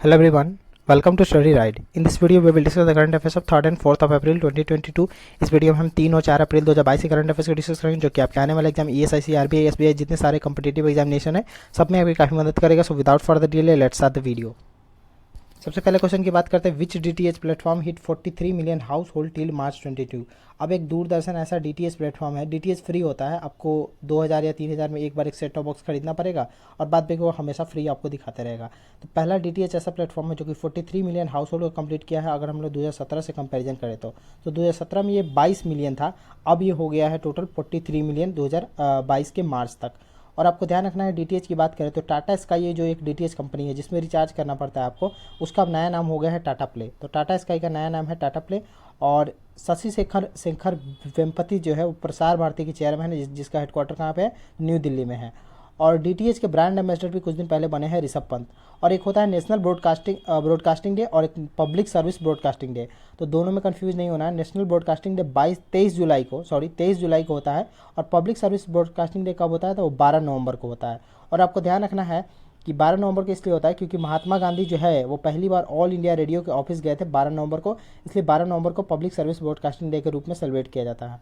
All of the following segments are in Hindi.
Hello everyone, welcome to Study Ride. In this video we will discuss the current affairs of 3rd and 4th of April 2022. इस वीडियो में हम 3 और 4 अप्रैल 2022 के करंट अफेयर्स को डिस्कस करेंगे जो कि आपके आने वाले एग्जाम ईएसआईसी आरबीआई एसबीआई जितने सारे कॉम्पिटिटिव एग्जामिनेशन है सब में आपकी काफ़ी मदद करेगा. So without further delay let's start the video. सबसे पहले क्वेश्चन की बात करते हैं. Which DTH platform hit 43 million household till March 22. अब एक दूरदर्शन ऐसा डीटीएच प्लेटफॉर्म है. डीटीएच फ्री होता है, आपको 2000 या 3000 में एक बार एक सेट टॉप बॉक्स खरीदना पड़ेगा और बाद में वो हमेशा फ्री आपको दिखाते रहेगा. तो पहला डीटीएच ऐसा प्लेटफॉर्म है जो कि 43 मिलियन हाउस होल्ड को कंप्लीट किया है. अगर हम लोग 2017 से कंपेरिजन करें तो 2017 में ये 22 मिलियन था, अब ये हो गया है टोटल 43 मिलियन 2022 के मार्च तक. और आपको ध्यान रखना है, डीटीएच की बात करें तो टाटा स्काई ये जो एक डीटीएच कंपनी है जिसमें रिचार्ज करना पड़ता है आपको, उसका अब नया नाम हो गया है टाटा प्ले. तो टाटा स्काई का नया नाम है टाटा प्ले. और शशि शेखर वेम्पति जो है वो प्रसार भारती के चेयरमैन है जिसका हेडक्वार्टर कहाँ पे है, न्यू दिल्ली में है. और डीटीएच के ब्रांड एम्बेसडर भी कुछ दिन पहले बने हैं ऋषभ पंत. और एक होता है नेशनल ब्रॉडकास्टिंग डे और एक पब्लिक सर्विस ब्रॉडकास्टिंग डे. तो दोनों में कंफ्यूज नहीं होना है. नेशनल ब्रॉडकास्टिंग डे 23 जुलाई को होता है और पब्लिक सर्विस ब्रॉडकास्टिंग डे कब होता है तो वो 12 नवंबर को होता है. और आपको ध्यान रखना है कि 12 नवंबर को इसलिए होता है क्योंकि महात्मा गांधी जो है वो पहली बार ऑल इंडिया रेडियो के ऑफिस गए थे 12 नवंबर को, इसलिए 12 नवंबर को पब्लिक सर्विस ब्रॉडकास्टिंग डे के रूप में सेलिब्रेट किया जाता है.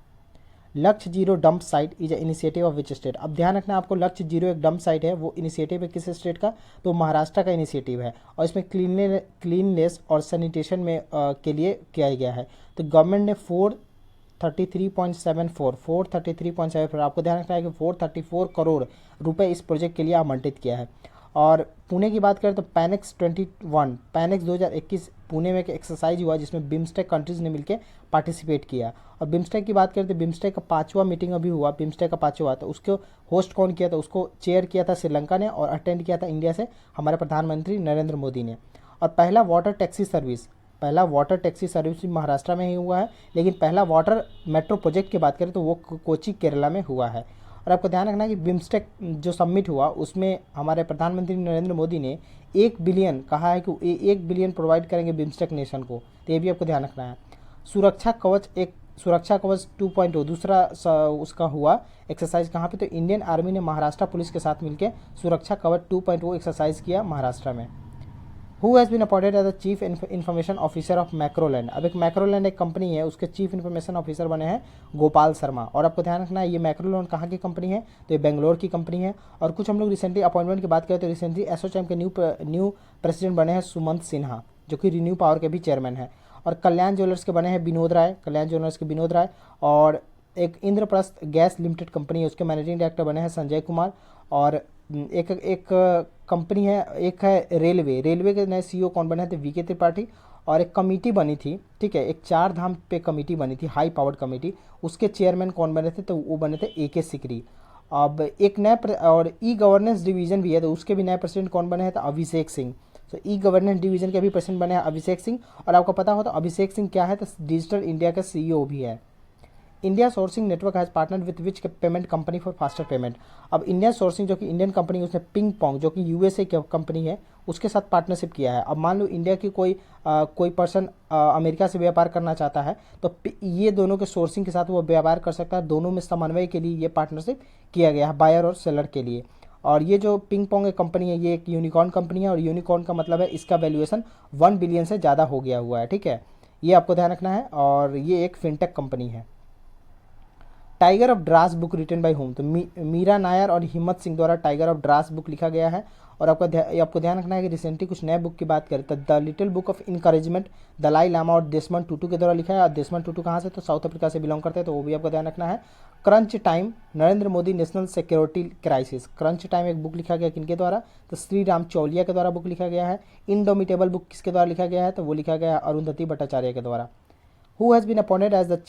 लक्ष्य zero dump site is a initiative of which state. अब ध्यान रखना आपको, लक्ष्य जीरो एक डंप साइट है, वो इनिशिएटिव है किस स्टेट का, तो महाराष्ट्र का इनिशिएटिव है. और इसमें क्लीननेस और सैनिटेशन में के लिए किया गया है. तो गवर्नमेंट ने 433.74 आपको ध्यान रखना है कि 434 करोड़ रुपए इस प्रोजेक्ट के लिए आवंटित किया है. और पुणे की बात करें तो पैनेक्स 2021 पुणे में एक एक्सरसाइज हुआ जिसमें बिम्स्टेक कंट्रीज़ ने मिलकर पार्टिसिपेट किया. और बिम्स्टेक की बात करें तो बिम्स्टेक का 5वां मीटिंग अभी हुआ, बिम्स्टेक का 5वां. तो उसको होस्ट कौन किया था, उसको चेयर किया था श्रीलंका ने और अटेंड किया था इंडिया से हमारे प्रधानमंत्री नरेंद्र मोदी ने. और पहला वाटर टैक्सी सर्विस भी महाराष्ट्र में ही हुआ है, लेकिन पहला वाटर मेट्रो प्रोजेक्ट की बात करें तो वो कोची केरला में हुआ है. और आपको ध्यान रखना है कि बिम्स्टेक जो समिट हुआ उसमें हमारे प्रधानमंत्री नरेंद्र मोदी ने 1 बिलियन कहा है कि 1 बिलियन प्रोवाइड करेंगे बिम्स्टेक नेशन को. तो ये भी आपको ध्यान रखना है. सुरक्षा कवच 2.0 दूसरा उसका हुआ एक्सरसाइज कहाँ पे, तो इंडियन आर्मी ने महाराष्ट्र पुलिस के साथ मिलकर सुरक्षा कवच 2.0 एक्सरसाइज किया महाराष्ट्र में. Who has been appointed as the chief information officer of Macroland. अब एक मैक्रोलैंड एक कंपनी है, उसके चीफ इन्फॉर्मेशन ऑफिसर बने हैं गोपाल शर्मा. और आपको ध्यान रखना है ये मैक्रोलैंड कहाँ की कंपनी है, तो ये बेंगलोर की कंपनी है. और कुछ हम लोग रिसेंटली अपॉइंटमेंट की बात करें तो रिसेंटली एसोचैम के न्यू प्रेसिडेंट बने हैं सुमंत सिन्हा जो कि रिन्यू पावर के भी चेयरमैन है. और कल्याण ज्वेलर्स के बने हैं विनोद राय. और एक इंद्रप्रस्थ गैस लिमिटेड कंपनी है, उसके मैनेजिंग डायरेक्टर बने हैं संजय कुमार. और एक कंपनी है, एक है रेलवे के नए सीईओ कौन बने थे, वीके त्रिपाठी. और एक कमेटी बनी थी, ठीक है, एक 4 धाम पे कमेटी बनी थी, हाई पावर्ड कमेटी, उसके चेयरमैन कौन बने थे, तो वो बने थे AK सिकरी. अब एक नए और ई गवर्नेंस डिवीजन भी है, तो उसके भी नए प्रेसिडेंट कौन बने हैं, तो अभिषेक सिंह. तो ई गवर्नेंस डिवीजन के भी प्रेसिडेंट बने हैं अभिषेक सिंह. और आपको पता हो तो अभिषेक सिंह क्या है, तो डिजिटल इंडिया का CEO भी है. India sourcing network has partner with which payment company for faster payment. अब इंडिया सोर्सिंग जो कि इंडियन कंपनी है, उसने पिंग पोंग जो कि USA की कंपनी है उसके साथ पार्टनरशिप किया है. अब मान लो इंडिया की कोई पर्सन अमेरिका से व्यापार करना चाहता है तो ये दोनों के सोर्सिंग के साथ वो व्यापार कर सकता है. दोनों में समन्वय के लिए ये पार्टनरशिप किया गया है बायर और सेलर के लिए. और ये जो पिंग पोंग कंपनी है ये एक यूनिकॉर्न कंपनी है और यूनिकॉर्न का मतलब है इसका वैल्यूएशन 1 बिलियन से ज़्यादा हो गया हुआ है, ठीक है, ये आपको ध्यान रखना है. और ये एक फिनटेक कंपनी है. Tiger of Drass book written by होम, तो मीरा नायर और हिम्मत सिंह द्वारा टाइगर ऑफ ड्रास बुक लिखा गया है. और आपको ध्यान रखना है कि रिसेंटली कुछ नए बुक की बात करें तो the little book of encouragement Dalai Lama और देशमन टूटू के द्वारा लिखा है. और देशमन टूटू कहाँ से, तो साउथ अफ्रीका से बिलोंग करते हैं, तो वो भी आपको ध्यान रखना है. Crunch time Narendra Modi national security crisis, crunch time एक बुक लिखा गया किनके द्वारा, तो श्री राम चौलिया के द्वारा बुक लिखा गया है. इनडोमिटेबल बुक किसके द्वारा लिखा गया है, तो वो लिखा गया है अरुंधति भट्टाचार्य के द्वारा. Who has been appointed as the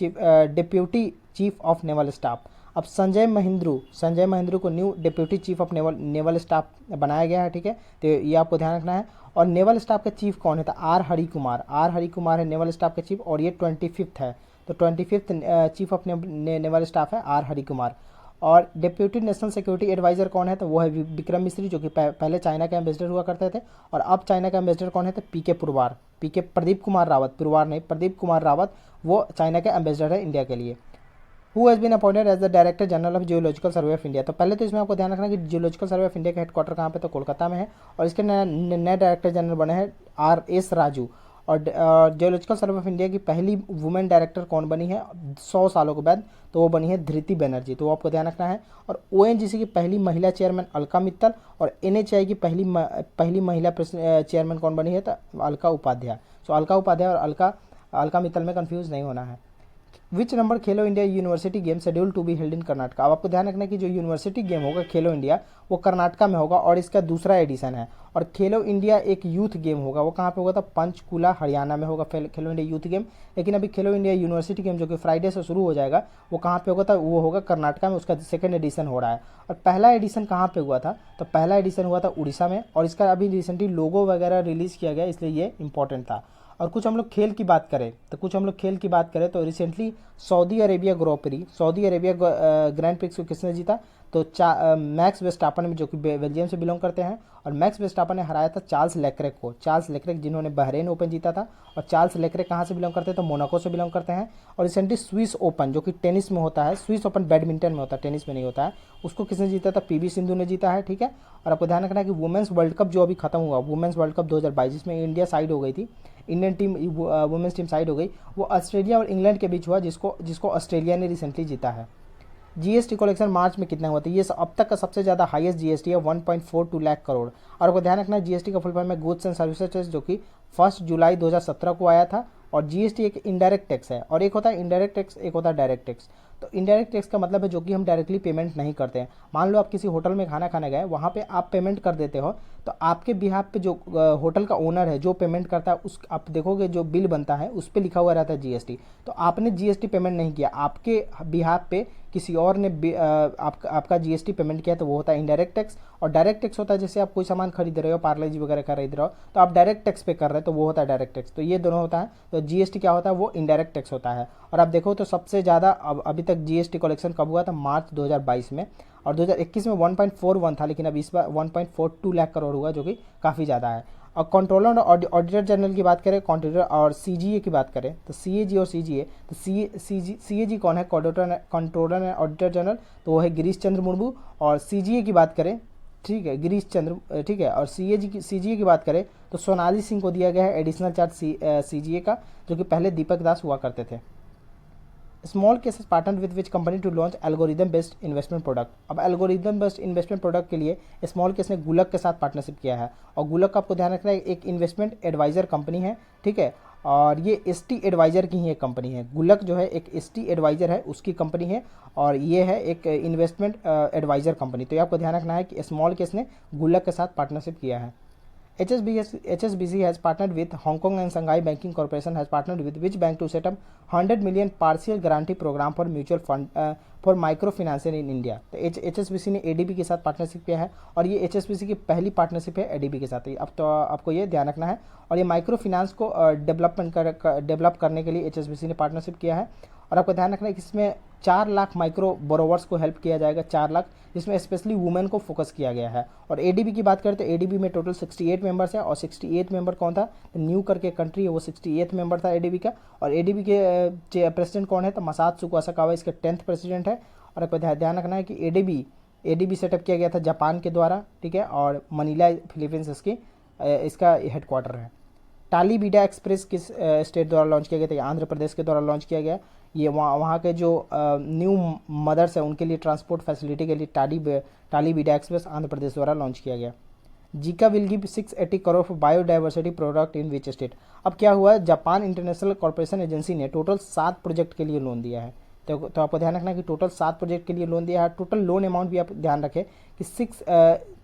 deputy chief of naval staff. अब संजय महेंद्रू को new deputy chief of naval staff बनाया गया है, ठीक है, तो ये आपको ध्यान रखना है. और नेवल स्टाफ के चीफ कौन है, तो आर हरि कुमार है नेवल स्टाफ के चीफ. और ये 25th है, तो 25th chief of naval staff है आर हरि कुमार. और डिप्यूटी नेशनल सिक्योरिटी एडवाइजर कौन है, तो वो है विक्रम मिश्री जो कि पहले चाइना के एम्बेसडर हुआ करते थे. और अब चाइना का एम्बेसडर कौन है, तो प्रदीप कुमार रावत, वो चाइना के एम्बेसडर है इंडिया के लिए. Who has been appointed as the director general of geological survey of India. तो पहले तो इसमें आपको ध्यान रखना है कि जियोलॉजिकल सर्वे ऑफ इंडिया का हेडक्वार्टर कहाँ पे, तो कोलकाता में है, और इसके नए डायरेक्टर जनरल बने हैं RS राजू। और जियोलॉजिकल सर्वे ऑफ इंडिया की पहली वुमेन डायरेक्टर कौन बनी है 100 सालों के बाद, तो वो बनी है धृति बनर्जी, तो वो आपको ध्यान रखना है। और ONGC की पहली महिला चेयरमैन अलका मित्तल, और NHI की पहली महिला चेयरमैन कौन बनी है, तो अलका उपाध्याय। सो अलका उपाध्याय और अलका मित्तल में कंफ्यूज नहीं होना है। Which number Khelo India university game schedule to be held in Karnataka. अब आपको ध्यान रखना है कि जो यूनिवर्सिटी गेम होगा खेलो इंडिया वो कर्नाटका में होगा, और इसका दूसरा एडिशन है। और खेलो इंडिया एक यूथ गेम होगा, वो कहाँ पे होगा, तो पंचकुला हरियाणा में होगा खेलो इंडिया यूथ गेम। लेकिन अभी खेलो इंडिया यूनिवर्सिटी गेम जो कि फ्राइडे से शुरू हो जाएगा, वो कहाँ पे होगा, तो वो होगा कर्नाटका में, उसका सेकंड एडिशन हो रहा है। और पहला एडिशन कहाँ पे हुआ था, तो पहला एडिशन हुआ था उड़ीसा में, और इसका अभी रिसेंटली लोगो वगैरह रिलीज़ किया गया, इसलिए ये इंपॉर्टेंट था। और कुछ हम लोग खेल की बात करें तो recently Saudi Arabia grand prix को किसने जीता, तो मैक्स वेस्टापन में, जो कि बेल्जियम से बिलोंग करते हैं, और मैक्स वेस्टापन ने हराया था चार्ल्स लेक्रेक जिन्होंने बहरेन ओपन जीता था। और चार्ल्स लेक्रेक कहाँ से बिलोंग करते हैं, तो मोनाको से बिलोंग करते हैं। और रिसेंटली स्विस ओपन जो कि टेनिस में होता है, स्विस ओपन बैडमिंटन में होता है, टेनिस में नहीं होता है, उसको किसने जीता था, PV सिंधु ने जीता है। ठीक है। और आपको ध्यान रखना है कि वुमेंस वर्ल्ड कप जो अभी खत्म हुआ, वुमेंस वर्ल्ड कप 2022, जिसमें इंडिया साइड हो गई थी, Indian team women's team side हो गई, वो ऑस्ट्रेलिया और इंग्लैंड के बीच हुआ, जिसको ऑस्ट्रेलिया ने रिसेंटली जीता है। GST कलेक्शन मार्च में कितना हुआ था, ये अब तक का सबसे ज़्यादा हाईएस्ट GST है 1.42 लाख करोड़। और आपको ध्यान रखना है GST का फुल फॉर्म है गुड्स एंड सर्विसेज टैक्स, जो कि 1 जुलाई 2017 को आया था। और GST एक इनडायरेक्ट टैक्स है, और एक होता है इनडायरेक्ट टैक्स, एक होता है डायरेक्ट टैक्स। तो इनडायरेक्ट टैक्स का मतलब है जो कि हम डायरेक्टली पेमेंट नहीं करते हैं। मान लो आप किसी होटल में खाना खाने गए, वहाँ पे आप पेमेंट कर देते हो, तो आपके बिहाफ पे जो होटल का ओनर है जो पेमेंट करता है, उस आप देखोगे जो बिल बनता है उस पर लिखा हुआ रहता है GST। तो आपने GST पेमेंट नहीं किया, आपके बिहाफ पे किसी और ने आपका GST पेमेंट किया, तो वो होता है इनडायरेक्ट टैक्स। और डायरेक्ट टैक्स होता है जैसे आप कोई सामान खरीद रहे हो, पार्ले जी वगैरह खरीद रहे हो, तो आप डायरेक्ट टैक्स पे कर रहे हो, तो वो होता है डायरेक्ट टैक्स। तो ये दोनों होता है। तो GST क्या होता है, वो इनडायरेक्ट टैक्स होता है। और आप देखो तो सबसे ज़्यादा अभी तक GST कलेक्शन कब हुआ था, मार्च 2022 में, और 2021 में 1.41 था, लेकिन अब इस बार 1.42 लाख करोड़ हुआ, जो कि काफ़ी ज़्यादा है। और कंट्रोलर और ऑडिटर जनरल की बात करें, कंट्रोलर और CGA की बात करें, तो CAG और CGA, तो CAG कौन है, कंट्रोलर एंड ऑडिटर जनरल, तो वो है गिरीश चंद्र मुर्मू। और CGA की बात करें, ठीक है, गिरीश चंद्र, ठीक है। और CGA की बात करें तो सोनाली सिंह को दिया गया है एडिशनल चार्ज CGA का, जो कि पहले दीपक दास हुआ करते थे। Small cases partner with which company to launch algorithm based investment product. अब एल्गोरिदम बेस्ड इन्वेस्टमेंट प्रोडक्ट के लिए स्मॉल केस ने गुलक के साथ पार्टनरशिप किया है। और गुलक का आपको ध्यान रखना है एक इन्वेस्टमेंट एडवाइजर कंपनी है, ठीक है। और ये ST एडवाइजर की ही एक कंपनी है। गुलक जो है एक ST एडवाइजर है, उसकी कंपनी है, और ये है एक इन्वेस्टमेंट एडवाइजर कंपनी। तो ये आपको ध्यान रखना है कि स्मॉल केस ने गुलक के साथ पार्टनरशिप किया है। HSBC has partnered with Hong Kong and Shanghai Banking Corporation has partnered with which bank to set up 100 million partial guarantee program for mutual fund for microfinance in India। तो HSBC ने ADB के साथ पार्टनरशिप किया है, और ये HSBC की पहली पार्टनरशिप है ADB के साथ। अब तो आपको ये ध्यान रखना है। और ये माइक्रो फिनेंस को डेवलप करने के लिए HSBC ने पार्टनरशिप किया है। और आपको ध्यान रखना है कि इसमें 4 लाख माइक्रो बोरोवर्स को हेल्प किया जाएगा, 4 लाख, जिसमें स्पेशली वुमेन को फोकस किया गया है। और ADB की बात करें तो ADB में टोटल 68 मेंबर्स हैं, और 68 मेंबर कौन था, न्यू करके कंट्री है, वो 68 मेंबर था ADB का। और ADB के प्रेसिडेंट कौन है, तो मसात्सुको असाकावा इसके 10th प्रेसिडेंट है। और आपको ध्यान रखना है कि ADB सेटअप किया गया था जापान के द्वारा, ठीक है। और मनीला फिलीपींस इसका हेडक्वार्टर है। टालीबीडा एक्सप्रेस किस स्टेट द्वारा लॉन्च किया गया था, ये आंध्र प्रदेश के द्वारा लॉन्च किया गया। ये वहाँ के जो न्यू मदर्स है उनके लिए ट्रांसपोर्ट फैसिलिटी के लिए टालीबीडा एक्सप्रेस आंध्र प्रदेश द्वारा लॉन्च किया गया। Zika will give 680 crore for biodiversity product in which state. अब क्या हुआ, जापान इंटरनेशनल कॉर्पोरेशन एजेंसी ने टोटल 7 प्रोजेक्ट के लिए लोन दिया है। तो आपको ध्यान रखना है कि टोटल 7 प्रोजेक्ट के लिए लोन दिया है। टोटल लोन अमाउंट भी आप ध्यान रखें कि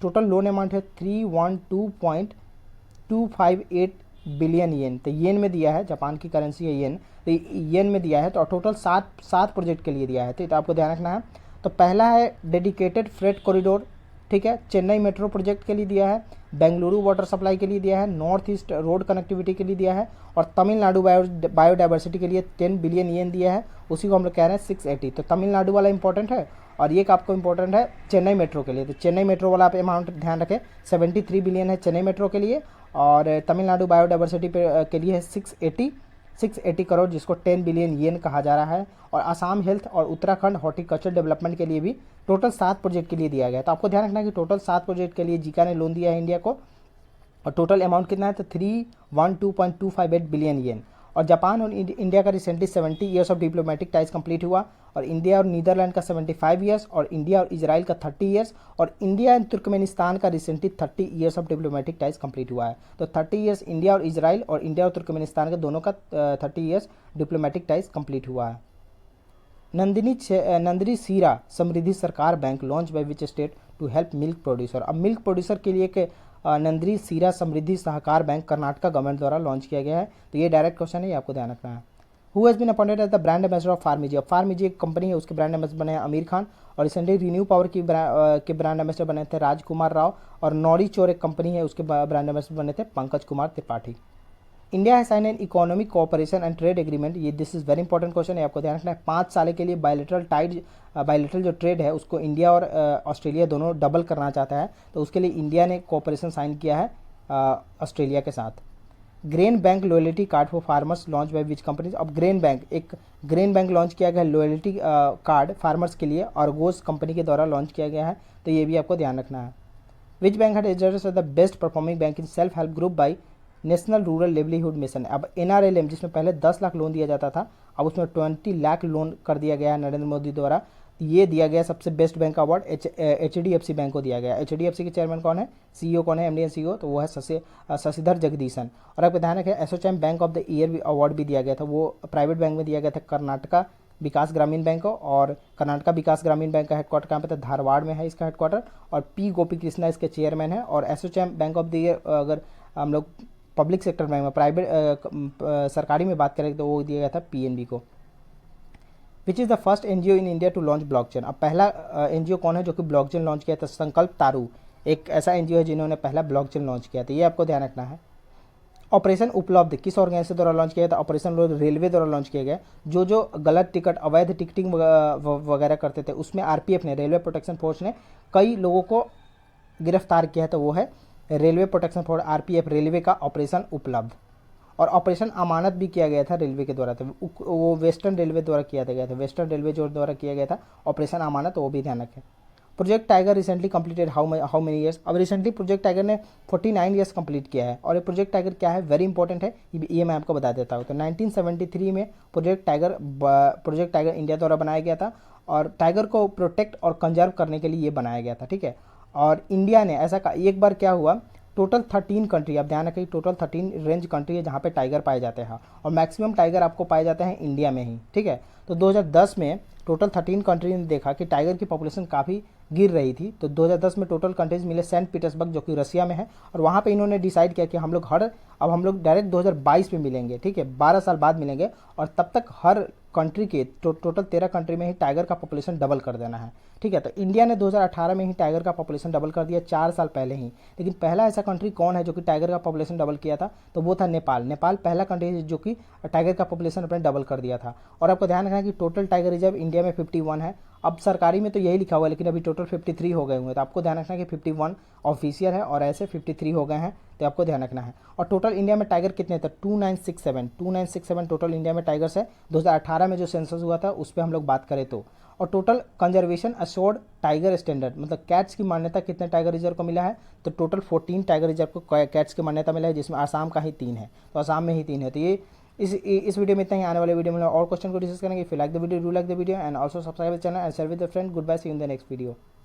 टोटल लोन अमाउंट है 312.258 बिलियन येन। तो येन में दिया है, जापान की करेंसी है येन, तो येन में दिया है। तो टोटल 7 प्रोजेक्ट के लिए दिया है। तो आपको ध्यान रखना है। तो पहला है डेडिकेटेड फ्रेट कॉरिडोर, ठीक है, चेन्नई मेट्रो प्रोजेक्ट के लिए दिया है, बेंगलुरु वाटर सप्लाई के लिए दिया है, नॉर्थ ईस्ट रोड कनेक्टिविटी के लिए दिया है, और तमिलनाडु बायोडाइवर्सिटी के लिए 10 बिलियन येन दिया है। उसी को हम लोग कह रहे हैं 680। तो तमिलनाडु वाला इंपॉर्टेंट है, और ये आपको इंपॉर्टेंट है चेन्नई मेट्रो के लिए। तो चेन्नई मेट्रो वाला आप अमाउंट ध्यान रखें, 73 बिलियन है चेन्नई मेट्रो के लिए, और तमिलनाडु बायोडाइवर्सिटी के लिए है 680। 680 करोड़, जिसको 10 बिलियन येन कहा जा रहा है। और आसाम हेल्थ और उत्तराखंड हॉर्टिकल्चर डेवलपमेंट के लिए भी टोटल 7 प्रोजेक्ट के लिए दिया गया। तो आपको ध्यान रखना है कि टोटल 7 प्रोजेक्ट के लिए जीका ने लोन दिया है इंडिया को, और टोटल अमाउंट कितना है तो 312.258 बिलियन येन। और जापान और इंडिया का recently 70 years of diplomatic ties complete हुआ, और इंडिया और नीदरलैंड का 75 ईयर्स, और इंडिया और इजराइल का 30 ईयर्स, और इंडिया एंड तुर्कमेनिस्तान का recently 30 years of diplomatic ties complete हुआ है। तो 30 ईयर्स इंडिया और इजराइल, और इंडिया और तुर्कमेनिस्तान के दोनों का 30 ईयर्स डिप्लोमेटिक टाइज कंप्लीट हुआ है। नंदनी सीरा समृद्धि सरकार bank launch by which state to help milk producer. अब मिल्क प्रोड्यूसर के लिए एक नंदनी सीरा समृद्धि सहकार बैंक कर्नाटका गवर्नमेंट द्वारा लॉन्च किया गया है। तो ये डायरेक्ट क्वेश्चन है, ये आपको ध्यान रखना है। Who has been appointed as the brand ambassador of PharmEasy. अब फार्मीजी एक कंपनी है, उसके ब्रांड एम्बेसडर बने हैं आमिर खान, और रिसेंटली रिन्यू पावर के ब्रांड एम्बेसडर बने थे राजकुमार राव, और नौरी चोर एक कंपनी है, उसके ब्रांड एम्बेसडर बने थे पंकज कुमार त्रिपाठी। इंडिया है sign an economic cooperation and trade agreement. ये this is very important question है, आपको ध्यान रखना है। 5 साल के लिए बायलेटरल जो ट्रेड है उसको इंडिया और ऑस्ट्रेलिया दोनों डबल करना चाहता है। तो उसके लिए इंडिया ने कोऑपरेशन साइन किया है ऑस्ट्रेलिया के साथ। Grain bank loyalty card for farmers launch by which companies. अब ग्रेन बैंक लॉन्च किया गया है लॉयल्टी कार्ड फार्मर्स के लिए, ऑर्गोस कंपनी के द्वारा लॉन्च किया गया है। तो ये भी आपको ध्यान रखना है। Which bank had agers the best performing bank in self help group by national rural livelihood mission. अब NRLM जिसमें पहले 10 लाख लोन दिया जाता था, अब उसमें 20 लाख लोन कर दिया गया है नरेंद्र मोदी द्वारा। ये दिया गया सबसे बेस्ट बैंक का अवार्ड HDFC बैंक को दिया गया। HDFC के चेयरमैन कौन है, CEO कौन है, MD and CEO, तो वो है शशिधर जगदीशन। और आपको ध्यान रखें ASSOCHAM bank of the year award भी दिया गया था, वो प्राइवेट बैंक में दिया गया था कर्नाटका विकास ग्रामीण बैंक को। और कर्नाटका विकास ग्रामीण बैंक का हेडक्वार्टर कहाँ पे था, धारवाड़ में है इसका हेडक्वार्टर, और P गोपी कृष्णा इसके चेयरमैन है। और ASSOCHAM bank of the year अगर हम लोग पब्लिक सेक्टर बैंक में प्राइवेट सरकारी में बात करें तो वो दिया गया था PNB को। Which is the first NGO in India to launch blockchain. अब पहला NGO कौन है जो कि ब्लॉकचेन लॉन्च किया था, संकल्प तारू एक ऐसा NGO है जिन्होंने पहला ब्लॉकचेन लॉन्च किया था, ये आपको ध्यान रखना है। ऑपरेशन उपलब्ध किस ऑर्गेनाइजेशन द्वारा लॉन्च किया था, ऑपरेशन रेलवे द्वारा लॉन्च किया गया। जो गलत टिकट अवैध टिकटिंग वगैरह करते थे उसमें RPF ने, रेलवे प्रोटेक्शन फोर्स ने कई लोगों को गिरफ्तार किया है। तो वो है railway protection force RPF, railway का ऑपरेशन उपलब्ध। और ऑपरेशन अमानत भी किया गया था रेलवे के द्वारा, तो वो वेस्टर्न रेलवे द्वारा किया गया था, वेस्टर्न रेलवे जो द्वारा किया गया था ऑपरेशन अमानत, वो भी ध्यान रखें। Project tiger recently completed how many years. अब रिसेंटली प्रोजेक्ट टाइगर ने 49 ईयर्स कंप्लीट किया है। और ये प्रोजेक्ट टाइगर क्या है, वेरी इंपॉर्टेंट है, ये मैं आपको बता देता हूँ। तो 1973 में प्रोजेक्ट टाइगर इंडिया द्वारा बनाया गया था, और टाइगर को प्रोटेक्ट और कंजर्व करने के लिए ये बनाया गया था, ठीक है। और इंडिया ने ऐसा एक बार क्या हुआ, टोटल 13 कंट्री, आप ध्यान रखिए टोटल 13 रेंज कंट्री है जहाँ पे टाइगर पाए जाते हैं, और मैक्सिमम टाइगर आपको पाए जाते हैं इंडिया में ही, ठीक है। तो 2010 में टोटल 13 कंट्री ने देखा कि टाइगर की पॉपुलेशन काफ़ी गिर रही थी। तो 2010 में टोटल कंट्रीज मिले सेंट पीटर्सबर्ग जो कि रसिया में है, और वहाँ पे इन्होंने डिसाइड किया कि अब हम लोग डायरेक्ट 2022 में मिलेंगे, ठीक है, 12 साल बाद मिलेंगे, और तब तक हर कंट्री के टोटल 13 कंट्री में ही टाइगर का पॉपुलेशन डबल कर देना है, ठीक है। तो इंडिया ने 2018 में ही टाइगर का पॉपुलेशन डबल कर दिया, 4 साल पहले ही। लेकिन पहला ऐसा कंट्री कौन है जो कि टाइगर का पॉपुलेशन डबल किया था, तो वो था नेपाल। नेपाल पहला कंट्री है जो कि टाइगर का पॉपुलेशन अपने डबल कर दिया था। और आपको ध्यान रखना है कि टोटल टाइगर रिजर्व इंडिया में 51 है। अब सरकारी में तो यही लिखा हुआ है, लेकिन अभी टोटल 53 हो गए हुए हैं। तो आपको ध्यान रखना है कि 51 ऑफिशियल है और ऐसे 53 हो गए हैं, तो आपको ध्यान रखना है। और टोटल इंडिया में टाइगर कितने थे, 2967 टोटल इंडिया में टाइगर्स है। 2018 में जो सेंसस हुआ था उस पर हम लोग बात करें तो। और total conservation assured tiger standard, मतलब कैट्स की मान्यता कितने टाइगर रिजर्व को मिला है, तो टोटल 14 टाइगर रिजर्व को कैट्स की मान्यता मिला है, जिसमें आसाम का ही 3 है। तो आसाम में ही 3 है। तो ये इस वीडियो में इतना ही। आने वाले वीडियो में और क्वेश्चन को डिस्कस करेंगे। If you like the video, do like the video and also subscribe the channel and share with the friend. Good bye, see you in the next video.